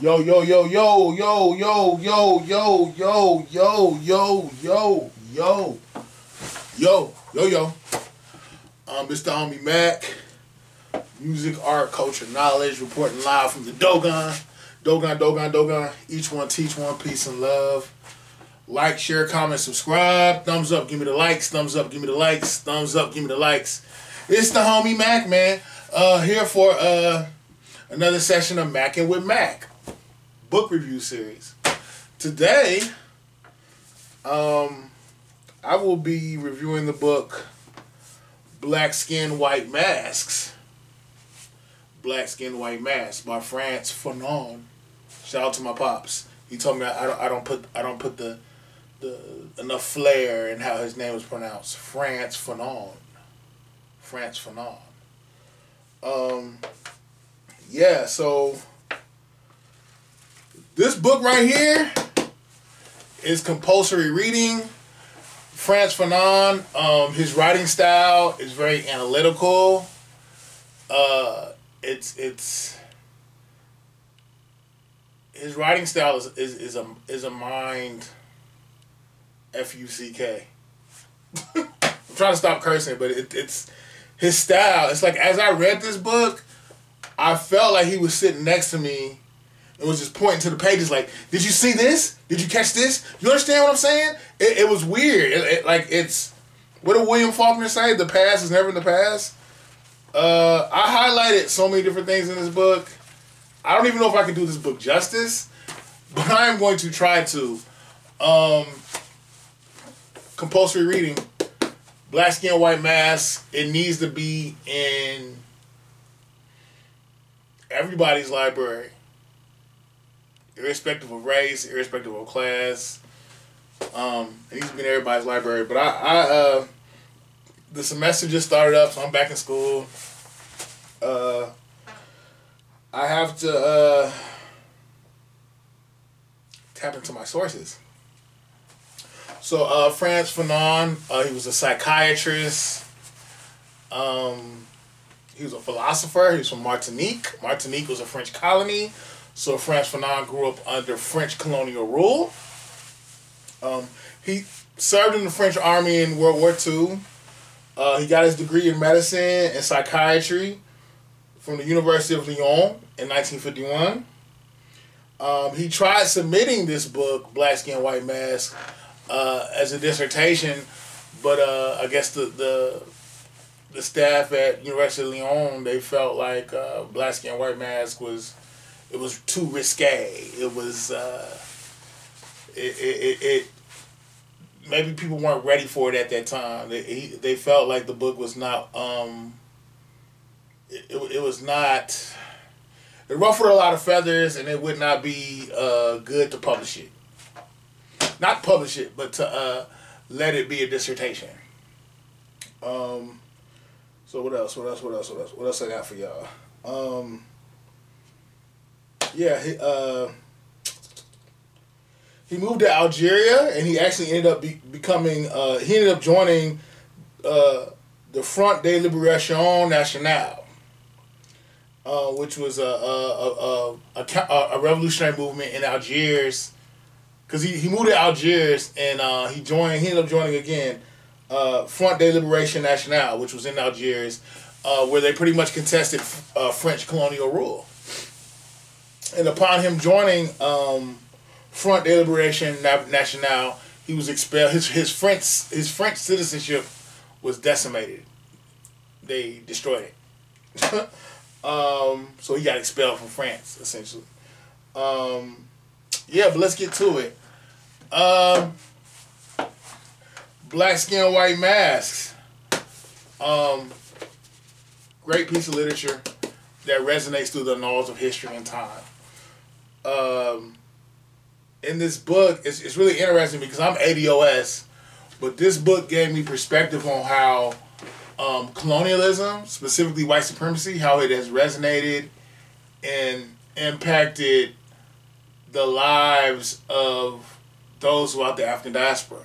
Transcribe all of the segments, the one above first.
Yo, yo, yo, yo, yo, yo, yo, yo, yo, yo, yo, yo, yo, yo. It's the homie Mack. Music, art, culture, knowledge, reporting live from the Dogon. Dogon. Each one teach one, peace and love. Like, share, comment, subscribe. Thumbs up, give me the likes. Thumbs up, give me the likes. Thumbs up, give me the likes. It's the homie Mack, man. Here for another session of Mackin with Mack book review series. Today, I will be reviewing the book Black Skin, White Masks. Black Skin, White Masks by FANON. Shout out to my pops. He told me I don't put the enough flair in how his name was pronounced. FANON. Yeah, so this book right here is compulsory reading. FANON, his writing style is very analytical. His writing style is a mind FUCK. I'm trying to stop cursing, but it's his style. It's like, as I read this book, I felt like he was sitting next to me and was just pointing to the pages like, did you see this? Did you catch this? You understand what I'm saying? It was weird. It's, what did William Faulkner say? The past is never in the past. I highlighted so many different things in this book. I don't even know if I can do this book justice, but I am going to try to. Compulsory reading. Black Skin, White Mask. It needs to be in everybody's library, irrespective of race, irrespective of class. It needs to be in everybody's library. But the semester just started up, so I'm back in school. I have to tap into my sources. So FANON, he was a psychiatrist. He was a philosopher. He was from Martinique. Martinique was a French colony. So FANON grew up under French colonial rule. He served in the French army in World War II. He got his degree in medicine and psychiatry from the University of Lyon in 1951. He tried submitting this book, Black Skin, White Mask, as a dissertation, but I guess the staff at University of Lyon, they felt like Black Skin, White Mask was too risque. It was maybe people weren't ready for it at that time. They felt like the book was not it was not, it ruffled a lot of feathers, and it would not be good to publish it. Not publish it, but to let it be a dissertation. So what else? What else I got for y'all? Yeah, he moved to Algeria, and he actually ended up he ended up joining the Front de Libération Nationale, which was a revolutionary movement in Algiers. Because he moved to Algiers, and he ended up joining again Front de Libération Nationale, which was in Algiers, where they pretty much contested French colonial rule. And upon him joining Front de Libération Nationale, he was expelled. His French citizenship was decimated. They destroyed it. So he got expelled from France, essentially. Yeah, but let's get to it. Black Skin, White Masks. Great piece of literature that resonates through the annals of history and time. In this book, it's really interesting because I'm ADOS, but this book gave me perspective on how colonialism, specifically white supremacy, how it has resonated and impacted the lives of those throughout the African diaspora,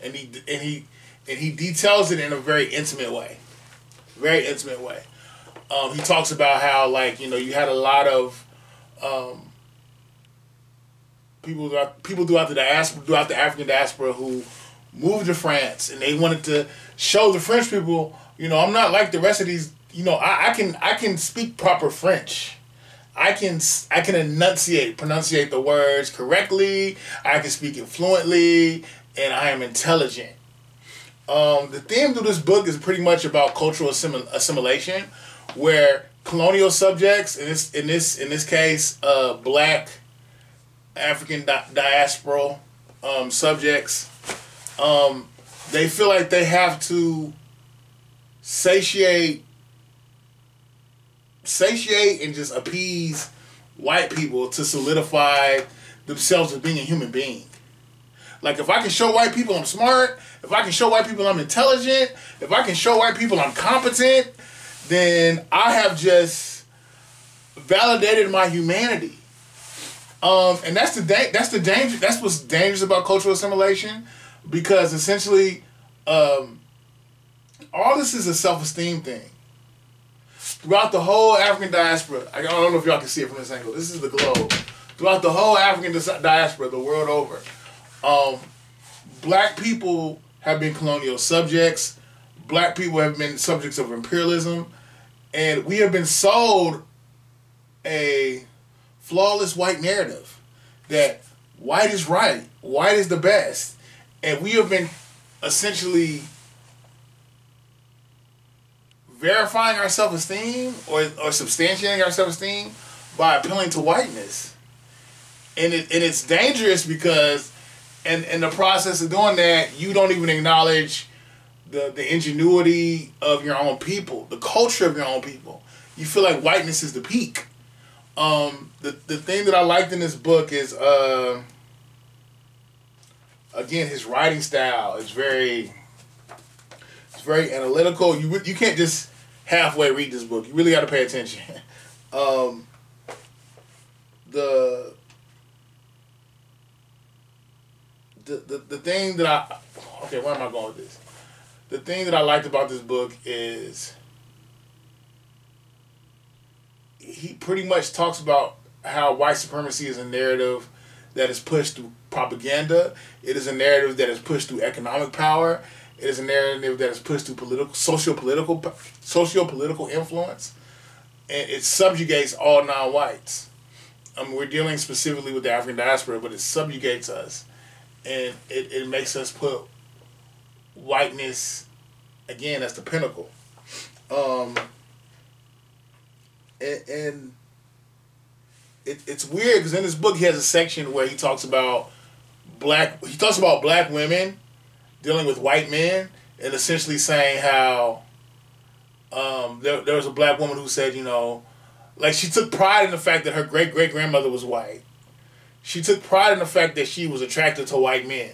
and he details it in a very intimate way. He talks about how, like, you had a lot of um, people throughout the African diaspora who moved to France, and they wanted to show the French people, I'm not like the rest of these. I can speak proper French. I can pronunciate the words correctly. I can speak it fluently, and I am intelligent. The theme of this book is pretty much about cultural assimilation, where colonial subjects, in this case, black African diaspora subjects, they feel like they have to satiate and just appease white people to solidify themselves as being a human being. Like, if I can show white people I'm smart, if I can show white people I'm intelligent, if I can show white people I'm competent, then I have just validated my humanity. And that's the danger. That's what's dangerous about cultural assimilation, because essentially, all this is a self-esteem thing. Throughout the whole African diaspora, I don't know if y'all can see it from this angle. This is the globe. Throughout the whole African diaspora, the world over, black people have been colonial subjects. Black people have been subjects of imperialism, and we have been sold a flawless white narrative that white is right, white is the best, and we have been essentially verifying our self-esteem or substantiating our self-esteem by appealing to whiteness. And it's dangerous because in the process of doing that, you don't even acknowledge the ingenuity of your own people, the culture of your own people. You feel like whiteness is the peak. The thing that I liked in this book is, again, his writing style is very analytical. You can't just halfway read this book. You really got to pay attention. The thing that where am I going with this? The thing that I liked about this book is he pretty much talks about how white supremacy is a narrative that is pushed through propaganda. It is a narrative that is pushed through economic power. It is a narrative that is pushed through socio-political influence, and it subjugates all non-whites. We're dealing specifically with the African diaspora, but it subjugates us, and it makes us put whiteness, again, as the pinnacle. And it's weird because in this book he has a section where he talks about black women dealing with white men, and essentially saying how there was a black woman who said, like, she took pride in the fact that her great-great-grandmother was white. She took pride in the fact that she was attracted to white men.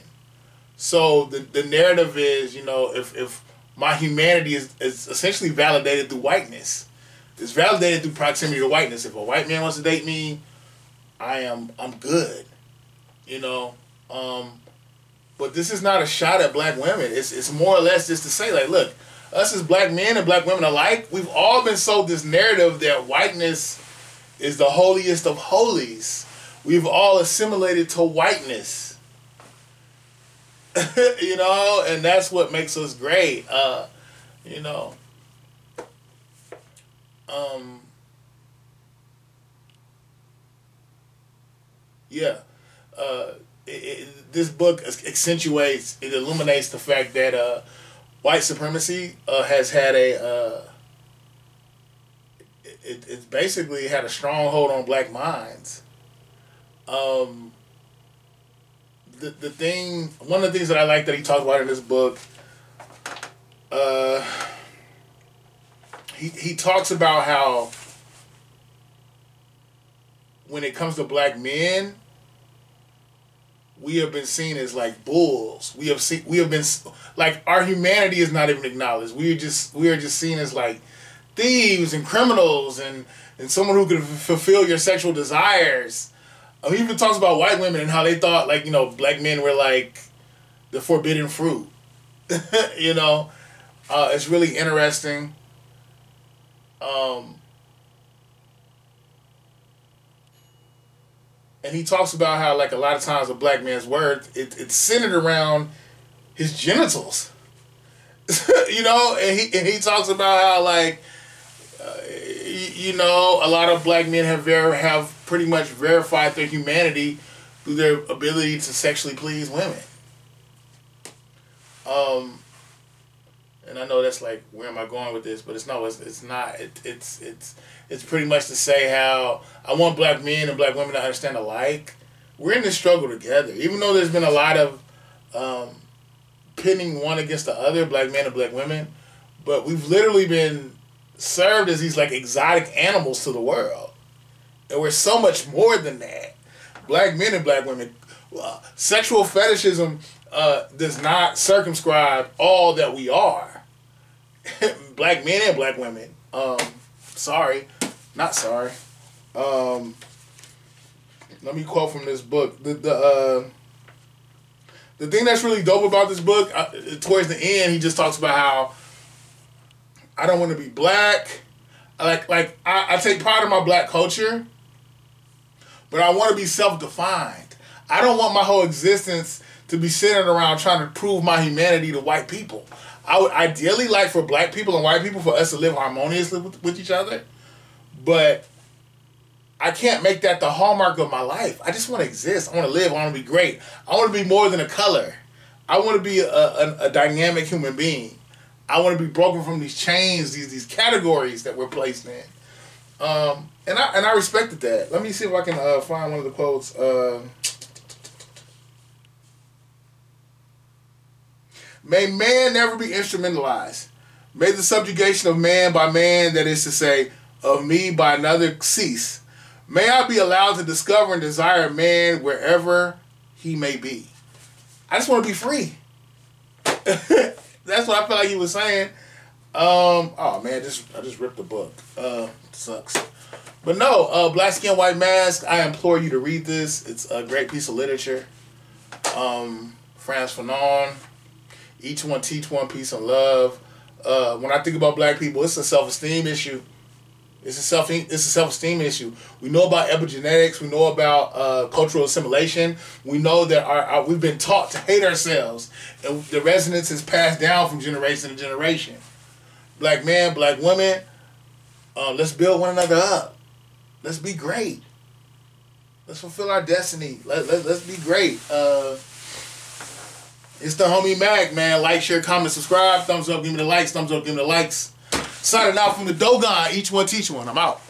So the narrative is, if my humanity is essentially validated through whiteness. It's validated through proximity to whiteness. If a white man wants to date me, I'm good. But this is not a shot at black women. It's more or less just to say, like, look, us as black men and black women alike, we've all been sold this narrative that whiteness is the holiest of holies. We've all assimilated to whiteness. And that's what makes us great. This book accentuates, it illuminates the fact that white supremacy has had it's basically had a stronghold on black minds. One of the things that I like that he talked about in this book, he talks about how when it comes to black men, we have been seen as like bulls. We have been like, our humanity is not even acknowledged. We are just seen as like thieves and criminals and someone who could fulfill your sexual desires. He even talks about white women and how they thought, like, black men were like the forbidden fruit. It's really interesting. And he talks about how, like, a lot of times a black man's worth, it's centered around his genitals. You know, and he talks about how, like, you know, a lot of black men have pretty much verified their humanity through their ability to sexually please women. And I know that's like, where am I going with this? But it's not. It's pretty much to say how I want black men and black women to understand alike. We're in this struggle together, even though there's been a lot of pitting one against the other, black men and black women. But we've literally been served as these like exotic animals to the world, and we're so much more than that. Black men and black women. Sexual fetishism does not circumscribe all that we are. Black men and black women. Sorry. Not sorry. Let me quote from this book. The thing that's really dope about this book, towards the end, he just talks about how I don't want to be black. I take pride in my black culture, but I want to be self-defined. I don't want my whole existence to be centered around trying to prove my humanity to white people. I would ideally like for black people and white people for us to live harmoniously with each other, but I can't make that the hallmark of my life. I just want to exist. I want to live. I want to be great. I want to be more than a color. I want to be a dynamic human being. I want to be broken from these chains, these categories that we're placed in. And I respected that. Let me see if I can find one of the quotes. May man never be instrumentalized. May the subjugation of man by man, that is to say, of me by another, cease. May I be allowed to discover and desire man wherever he may be. I just want to be free. That's what I feel like he was saying. Oh man, I just ripped the book. Sucks. But no, Black Skin, White Mask. I implore you to read this. It's a great piece of literature. FRANTZ, FANON. Each one teach one, peace and love. When I think about black people, it's a self-esteem issue. It's a self-esteem issue. We know about epigenetics. We know about cultural assimilation. We know that we've been taught to hate ourselves, and the resonance is passed down from generation to generation. Black man, black women, let's build one another up. Let's be great. Let's fulfill our destiny. Let's be great. It's the homie Mac, man. Like, share, comment, subscribe. Thumbs up, give me the likes. Thumbs up, give me the likes. Signing out from the Dogon. Each one teach one. I'm out.